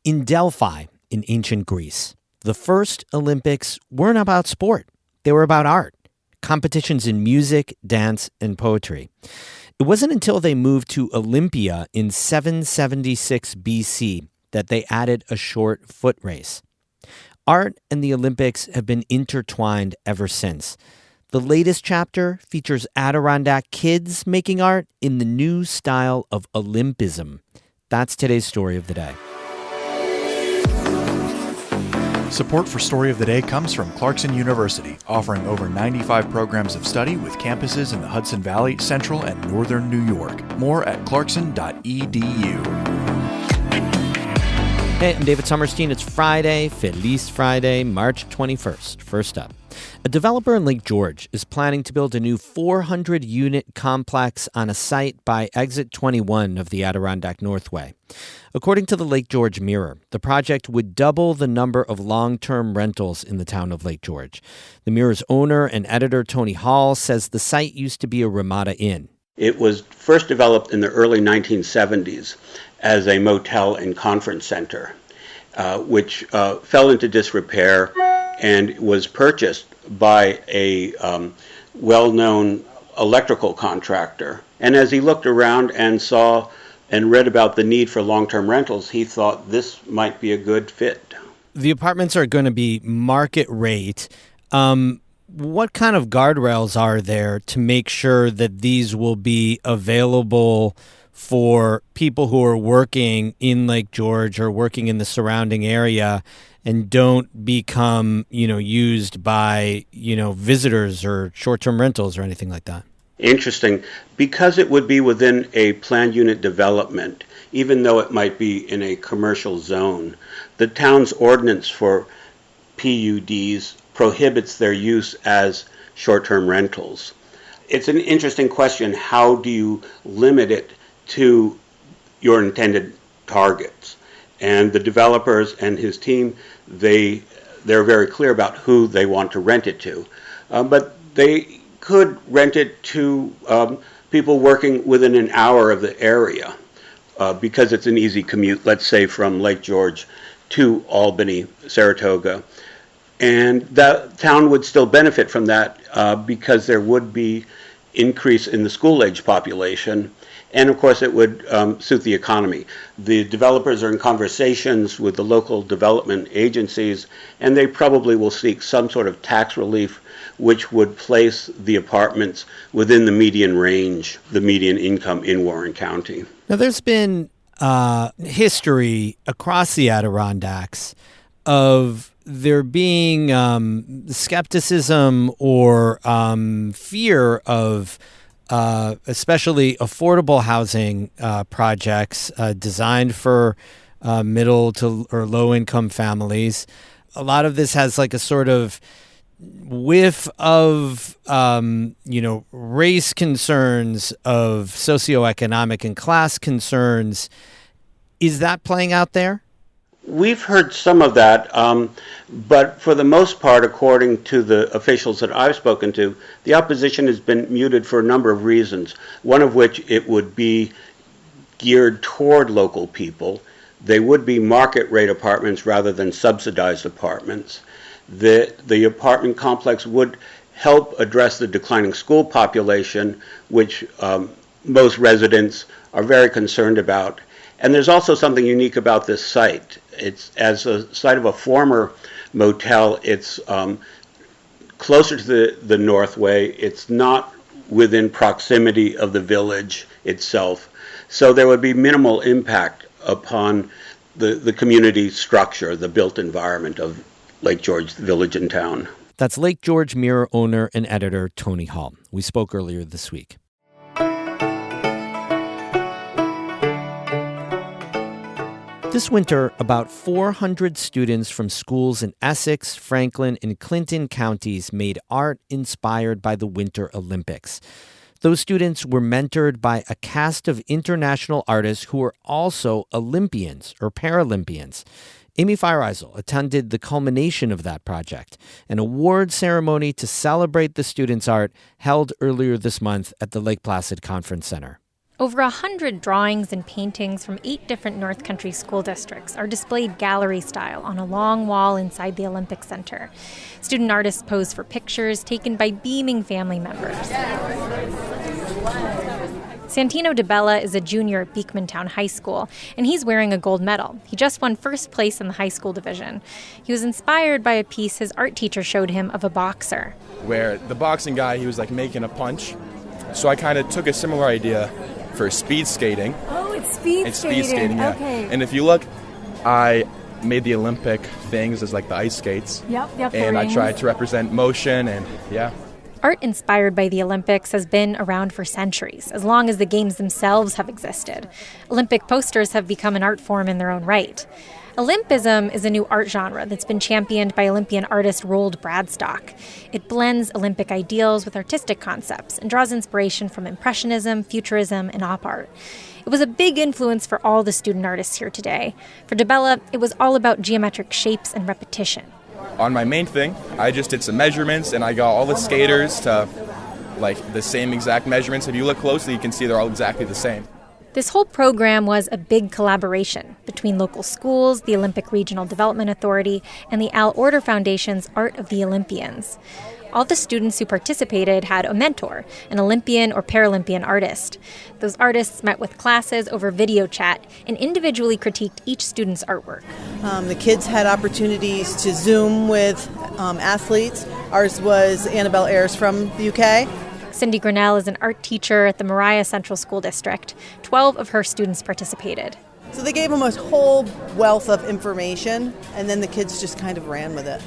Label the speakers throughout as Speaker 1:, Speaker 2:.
Speaker 1: In Delphi, in ancient Greece, the first Olympics weren't about sport. They were about art, competitions in music, dance, and poetry. It wasn't until they moved to Olympia in 776 BC that they added a short foot race. Art and the Olympics have been intertwined ever since. The latest chapter features Adirondack kids making art in the new style of Olympism. That's today's story of the day.
Speaker 2: Support for Story of the Day comes from Clarkson University, offering over 95 programs of study with campuses in the Hudson Valley, Central, and Northern New York. More at clarkson.edu.
Speaker 1: Hey, I'm David Sommerstein. It's Friday, Feliz Friday, March 21st. First up, a developer in Lake George is planning to build a new 400-unit complex on a site by Exit 21 of the Adirondack Northway. According to the Lake George Mirror, the project would double the number of long-term rentals in the town of Lake George. The Mirror's owner and editor, Tony Hall, says the site used to be a Ramada Inn.
Speaker 3: It was first developed in the early 1970s as a motel and conference center, which fell into disrepair and was purchased by a well-known electrical contractor. And as he looked around and saw and read about the need for long-term rentals, he thought this might be a good fit.
Speaker 1: The apartments are going to be market rate. What kind of guardrails are there to make sure that these will be available for people who are working in Lake George or working in the surrounding area and don't become, used by, visitors or short-term rentals or anything like that?
Speaker 3: Interesting. Because it would be within a planned unit development, even though it might be in a commercial zone, the town's ordinance for PUDs prohibits their use as short-term rentals. It's an interesting question. How do you limit it to your intended targets? And the developers and his team, they're very clear about who they want to rent it to. But they could rent it to people working within an hour of the area because it's an easy commute, let's say from Lake George to Albany, Saratoga. And that town would still benefit from that because there would be increase in the school-age population. And of course, it would suit the economy. The developers are in conversations with the local development agencies, and they probably will seek some sort of tax relief which would place the apartments within the median range, the median income in Warren County.
Speaker 1: Now, there's been history across the Adirondacks of there being skepticism or fear of especially affordable housing projects designed for middle to or low income families. A lot of this has like a sort of whiff of, race concerns, of socioeconomic and class concerns. Is that playing out there?
Speaker 3: We've heard some of that, but for the most part, according to the officials that I've spoken to, the opposition has been muted for a number of reasons, one of which it would be geared toward local people. They would be market rate apartments rather than subsidized apartments. The apartment complex would help address the declining school population, which most residents are very concerned about. And there's also something unique about this site. It's as a site of a former motel. It's closer to the Northway. It's not within proximity of the village itself. So there would be minimal impact upon the community structure, the built environment of Lake George Village and Town.
Speaker 1: That's Lake George Mirror owner and editor Tony Hall. We spoke earlier this week. This winter, about 400 students from schools in Essex, Franklin, and Clinton counties made art inspired by the Winter Olympics. Those students were mentored by a cast of international artists who were also Olympians or Paralympians. Amy Feiereisel attended the culmination of that project, an award ceremony to celebrate the students' art held earlier this month at the Lake Placid Conference Center.
Speaker 4: Over 100 drawings and paintings from 8 different North Country school districts are displayed gallery-style on a long wall inside the Olympic Center. Student artists pose for pictures taken by beaming family members. Santino DeBella is a junior at Beekmantown High School, and he's wearing a gold medal. He just won first place in the high school division. He was inspired by a piece his art teacher showed him of a boxer.
Speaker 5: Where the boxing guy, he was like making a punch. So I kind of took a similar idea for speed skating.
Speaker 6: Oh, it's speed
Speaker 5: skating, yeah.
Speaker 6: Okay.
Speaker 5: And if you look, I made the Olympic things as like the ice skates.
Speaker 6: Yep.
Speaker 5: And I tried to represent motion and yeah.
Speaker 4: Art inspired by the Olympics has been around for centuries, as long as the games themselves have existed. Olympic posters have become an art form in their own right. Olympism is a new art genre that's been championed by Olympian artist Roald Bradstock. It blends Olympic ideals with artistic concepts and draws inspiration from Impressionism, Futurism, and op art. It was a big influence for all the student artists here today. For DeBella, it was all about geometric shapes and repetition.
Speaker 5: On my main thing, I just did some measurements and I got all the skaters to like the same exact measurements. If you look closely, you can see they're all exactly the same.
Speaker 4: This whole program was a big collaboration between local schools, the Olympic Regional Development Authority, and the Al Order Foundation's Art of the Olympians. All the students who participated had a mentor, an Olympian or Paralympian artist. Those artists met with classes over video chat and individually critiqued each student's artwork.
Speaker 7: The kids had opportunities to Zoom with athletes. Ours was Annabelle Ayres from the UK.
Speaker 4: Cindy Grinnell is an art teacher at the Mariah Central School District. 12 of her students participated.
Speaker 7: So they gave them a whole wealth of information, and then the kids just kind of ran with it.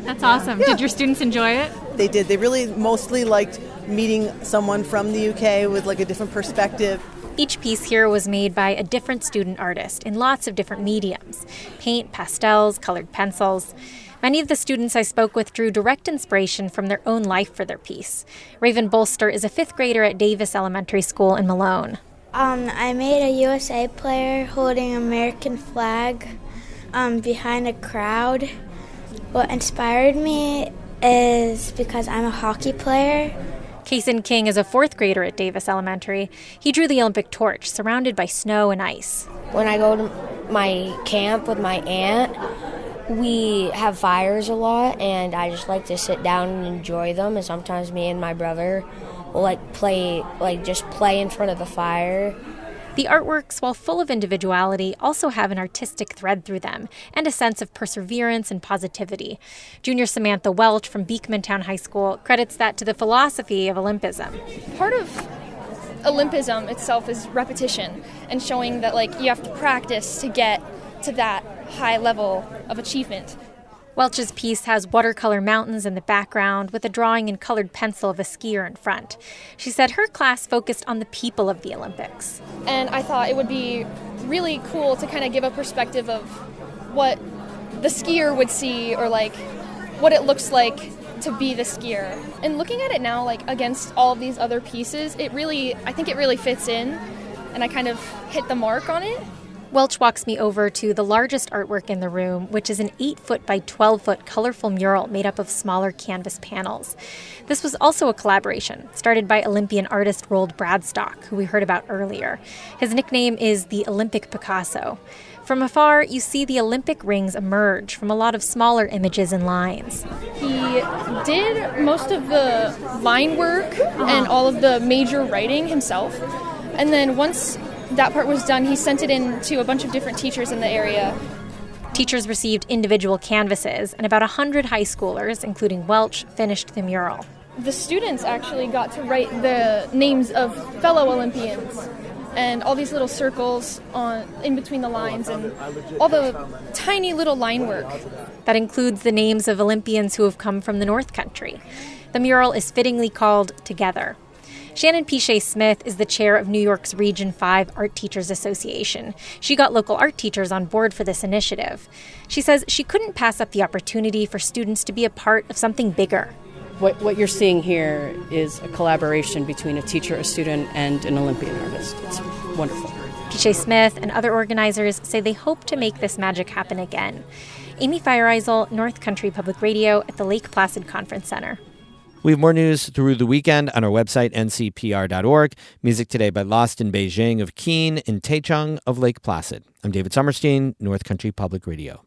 Speaker 6: That's awesome. Yeah. Did your students enjoy it?
Speaker 7: They did. They really mostly liked meeting someone from the UK with like a different perspective.
Speaker 4: Each piece here was made by a different student artist in lots of different mediums: paint, pastels, colored pencils. Many of the students I spoke with drew direct inspiration from their own life for their piece. Raven Bolster is a 5th grader at Davis Elementary School in Malone.
Speaker 8: I made a USA player holding an American flag behind a crowd. What inspired me is because I'm a hockey player.
Speaker 4: Kason King is a 4th grader at Davis Elementary. He drew the Olympic torch surrounded by snow and ice.
Speaker 9: When I go to my camp with my aunt, we have fires a lot, and I just like to sit down and enjoy them. And sometimes me and my brother will play in front of the fire.
Speaker 4: The artworks, while full of individuality, also have an artistic thread through them and a sense of perseverance and positivity. Junior Samantha Welch from Beekmantown High School credits that to the philosophy of Olympism.
Speaker 10: Part of Olympism itself is repetition and showing that you have to practice to get to that high level of achievement.
Speaker 4: Welch's piece has watercolor mountains in the background with a drawing in colored pencil of a skier in front. She said her class focused on the people of the Olympics.
Speaker 10: And I thought it would be really cool to kind of give a perspective of what the skier would see, or what it looks like to be the skier. And looking at it now, against all of these other pieces, I think it really fits in, and I kind of hit the mark on it.
Speaker 4: Welch walks me over to the largest artwork in the room, which is an 8-foot by 12-foot colorful mural made up of smaller canvas panels. This was also a collaboration started by Olympian artist Roald Bradstock, who we heard about earlier. His nickname is the Olympic Picasso. From afar, you see the Olympic rings emerge from a lot of smaller images and lines.
Speaker 10: He did most of the line work and all of the major writing himself. And then once that part was done, he sent it in to a bunch of different teachers in the area.
Speaker 4: Teachers received individual canvases, and about 100 high schoolers, including Welch, finished the mural.
Speaker 10: The students actually got to write the names of fellow Olympians and all these little circles in between the lines and all the tiny little line work.
Speaker 4: That includes the names of Olympians who have come from the North Country. The mural is fittingly called Together. Shannon Piche-Smith is the chair of New York's Region 5 Art Teachers Association. She got local art teachers on board for this initiative. She says she couldn't pass up the opportunity for students to be a part of something bigger.
Speaker 11: What you're seeing here is a collaboration between a teacher, a student, and an Olympian artist. It's wonderful.
Speaker 4: Piche-Smith and other organizers say they hope to make this magic happen again. Amy Feiereisel, North Country Public Radio at the Lake Placid Conference Center.
Speaker 1: We have more news through the weekend on our website, ncpr.org. Music today by Lost in Beijing of Keene and Taichung of Lake Placid. I'm David Sommerstein, North Country Public Radio.